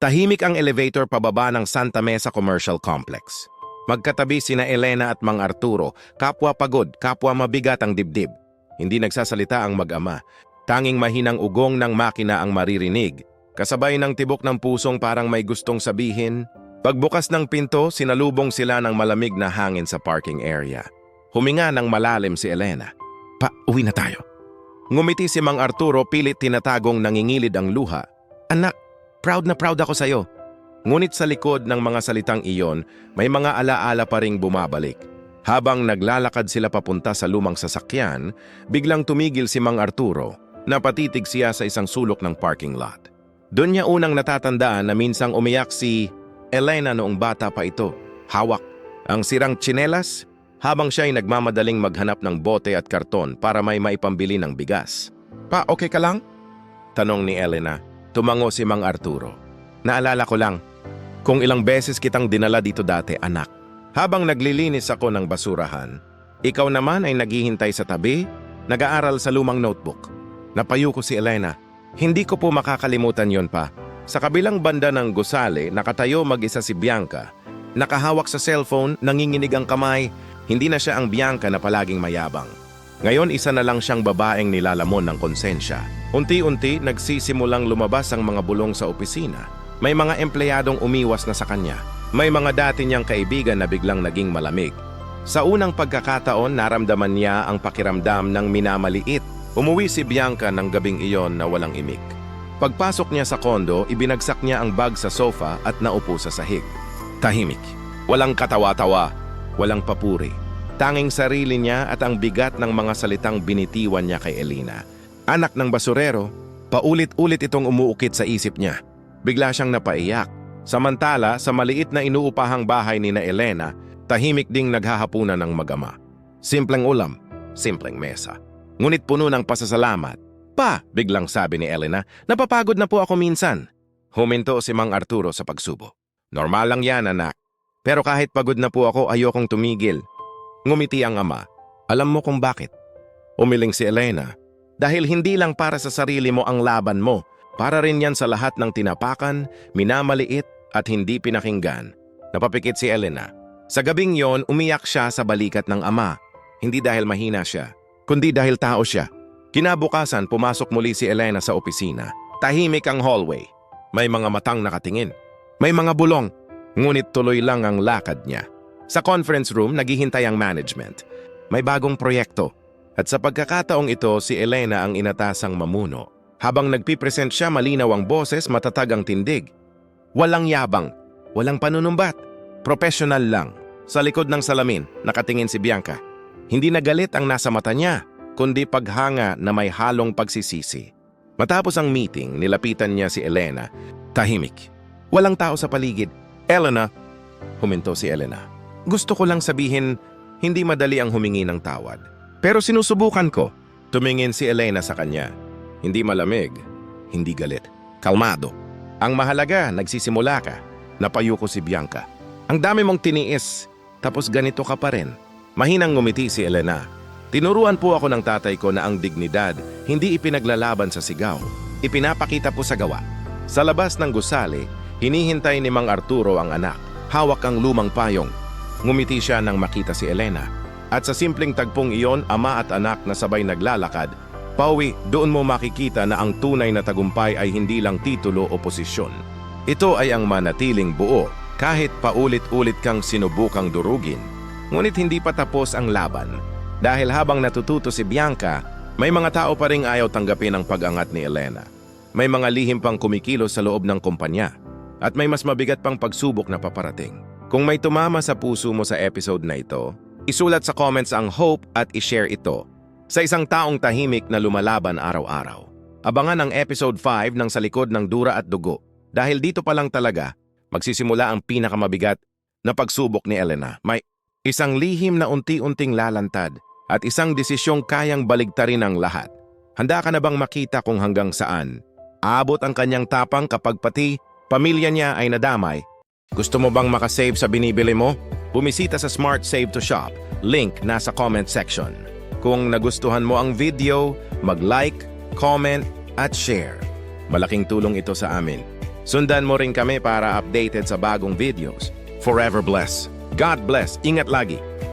Tahimik ang elevator pababa ng Santa Mesa Commercial Complex. Magkatabi sina Elena at Mang Arturo, kapwa pagod, kapwa mabigat ang dibdib. Hindi nagsasalita ang mag-ama. Tanging mahinang ugong ng makina ang maririnig. Kasabay ng tibok ng pusong parang may gustong sabihin. Pagbukas ng pinto, sinalubong sila ng malamig na hangin sa parking area. Huminga ng malalim si Elena. Uwi na tayo. Ngumiti si Mang Arturo, pilit tinatagong nangingilid ang luha. Anak, proud na proud ako sa'yo. Ngunit sa likod ng mga salitang iyon, may mga alaala pa ring bumabalik. Habang naglalakad sila papunta sa lumang sasakyan, biglang tumigil si Mang Arturo. Napatitig siya sa isang sulok ng parking lot. Doon niya unang natatandaan na minsang umiyak si Elena noong bata pa ito. Hawak ang sirang tsinelas habang siya ay nagmamadaling maghanap ng bote at karton para may maipambili ng bigas. Okay ka lang? Tanong ni Elena. Tumango si Mang Arturo. Naalala ko lang, kung ilang beses kitang dinala dito dati, anak. Habang naglilinis ako ng basurahan, ikaw naman ay naghihintay sa tabi, nag-aaral sa lumang notebook. Napayo ko si Elena. Hindi ko po makakalimutan yon pa. Sa kabilang banda ng gusali, nakatayo mag-isa si Bianca. Nakahawak sa cellphone, nanginginig ang kamay. Hindi na siya ang Bianca na palaging mayabang. Ngayon isa na lang siyang babaeng nilalamon ng konsensya. Unti-unti nagsisimulang lumabas ang mga bulong sa opisina. May mga empleyadong umiwas na sa kanya. May mga dati niyang kaibigan na biglang naging malamig. Sa unang pagkakataon, naramdaman niya ang pakiramdam ng minamaliit. Umuwi si Bianca ng gabing iyon na walang imik. Pagpasok niya sa kondo, ibinagsak niya ang bag sa sofa at naupo sa sahig. Tahimik. Walang katawa-tawa. Walang papuri. Tanging sarili niya at ang bigat ng mga salitang binitiwan niya kay Elena. Anak ng basurero, paulit-ulit itong umuukit sa isip niya. Bigla siyang napaiyak. Samantala, sa maliit na inuupahang bahay ni na Elena, tahimik ding naghahapunan ng mag-ama. Simpleng ulam, simpleng mesa. Ngunit puno ng pasasalamat. Biglang sabi ni Elena, napapagod na po ako minsan. Huminto si Mang Arturo sa pagsubo. Normal lang yan, anak. Pero kahit pagod na po ako, ayokong tumigil. Ngumiti ang ama. Alam mo kung bakit? Umiling si Elena. Dahil hindi lang para sa sarili mo ang laban mo, para rin yan sa lahat ng tinapakan, minamaliit at hindi pinakinggan. Napapikit si Elena. Sa gabing yon, umiyak siya sa balikat ng ama. Hindi dahil mahina siya, kundi dahil tao siya. Kinabukasan, pumasok muli si Elena sa opisina. Tahimik ang hallway. May mga matang nakatingin. May mga bulong. Ngunit tuloy lang ang lakad niya. Sa conference room, naghihintay ang management. May bagong proyekto. At sa pagkakataong ito, si Elena ang inatasang mamuno. Habang nagpipresent siya, malinaw ang boses, matatag ang tindig. Walang yabang, walang panunumbat. Professional lang. Sa likod ng salamin, nakatingin si Bianca. Hindi na galit ang nasa mata niya, kundi paghanga na may halong pagsisisi. Matapos ang meeting, nilapitan niya si Elena. Tahimik. Walang tao sa paligid. Elena, huminto si Elena. Gusto ko lang sabihin, hindi madali ang humingi ng tawad. Pero sinusubukan ko. Tumingin si Elena sa kanya. Hindi malamig, hindi galit. Kalmado. Ang mahalaga, nagsisimula ka. Napayo ko si Bianca. Ang dami mong tiniis, tapos ganito ka pa rin. Mahinang ngumiti si Elena. Tinuruan po ako ng tatay ko na ang dignidad hindi ipinaglalaban sa sigaw. Ipinapakita po sa gawa. Sa labas ng gusali, hinihintay ni Mang Arturo ang anak. Hawak ang lumang payong. Ngumiti siya nang makita si Elena. At sa simpleng tagpong iyon, ama at anak na sabay naglalakad. Pauwi, doon mo makikita na ang tunay na tagumpay ay hindi lang titulo o posisyon. Ito ay ang manatiling buo, kahit paulit-ulit kang sinubukang durugin. Ngunit hindi pa tapos ang laban. Dahil habang natututo si Bianca, may mga tao pa ring ayaw tanggapin ang pag-angat ni Elena. May mga lihim pang kumikilos sa loob ng kumpanya. At may mas mabigat pang pagsubok na paparating. Kung may tumama sa puso mo sa episode na ito, isulat sa comments ang hope at ishare ito sa isang taong tahimik na lumalaban araw-araw. Abangan ang episode 5 ng Sa Likod ng Dura at Dugo dahil dito pa lang talaga magsisimula ang pinakamabigat na pagsubok ni Elena. May isang lihim na unti-unting lalantad at isang desisyong kayang baligtarin ang lahat. Handa ka na bang makita kung hanggang saan aabot ang kanyang tapang kapag pati pamilya niya ay nadamay? Gusto mo bang makasave sa binibili mo? Bumisita sa Smart Save to Shop. Link nasa comment section. Kung nagustuhan mo ang video, mag-like, comment, at share. Malaking tulong ito sa amin. Sundan mo rin kami para updated sa bagong videos. Forever bless. God bless. Ingat lagi.